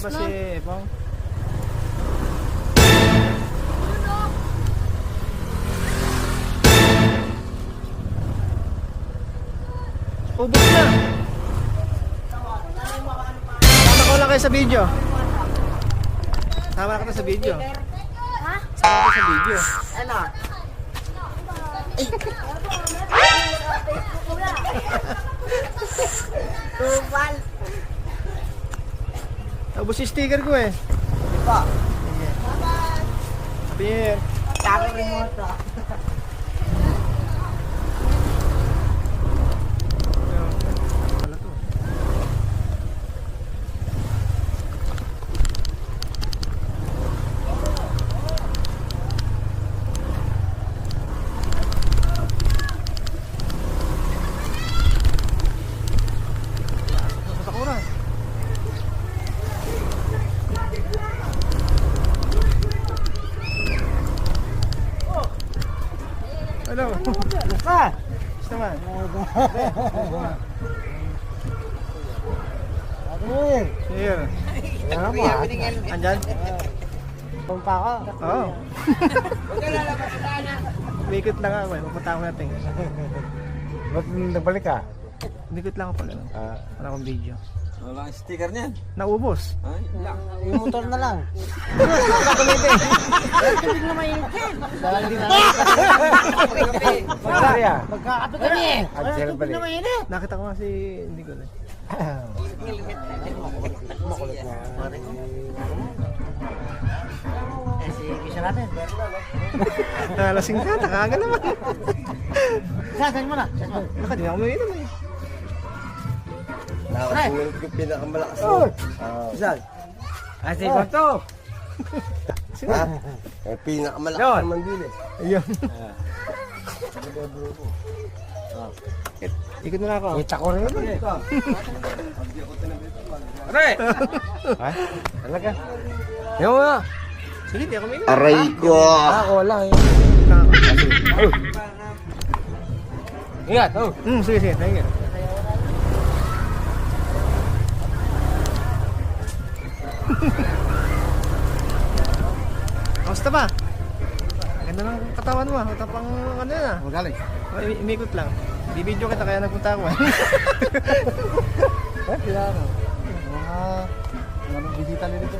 ba si Pong? Ubus na. Tama ko lang kayo sa video. Tama ka na sa video. Ha? Tama ka sa video. Ano? Tupal. Ubus yung sticker ko eh. Pa. Beer. Kaka remote. Wala to. Sakura. Hello. Ah! Gusto naman. Here. Andyan? Pumpa ko. Oo. Likot lang ako eh. Pupunta ako natin. Ba't nagbalik ka? Likot lang ako pag ano. Wala akong video. Wala ang sticker niyan. Naubos. Ay, lang. Yung motor na lang. Tubig na mainit yan. Magkaya? Magkakape kami eh. Ansel Tubig balik. na mainit. Nakita ko nga si hindi ko na. Makulit na. Eh, sige siya natin. Nalasing ka. Nakaga naman. Sasan mo na. Baka di ako umiinom eh. Nakasunod ko pinakamalakas mo. Saan? Ay, si Bato! Sino? Eh, pinakamalakas naman din eh. Ayun. Ikot na ako. Kita ko rin eh. Aray! Ha? Talaga? Yung mga. Sige, di ako umiinom. Aray ko! Ako lang eh. Ingat! Oh! Sige, sige. Thank you. Kamusta ba? Ganda ng katawan mo. Ito pang ano yun ah. Magaling. Umikot lang. Bibidyo kita kaya nagpunta ako eh. Eh, kaya ano? Mga bisita nila dito.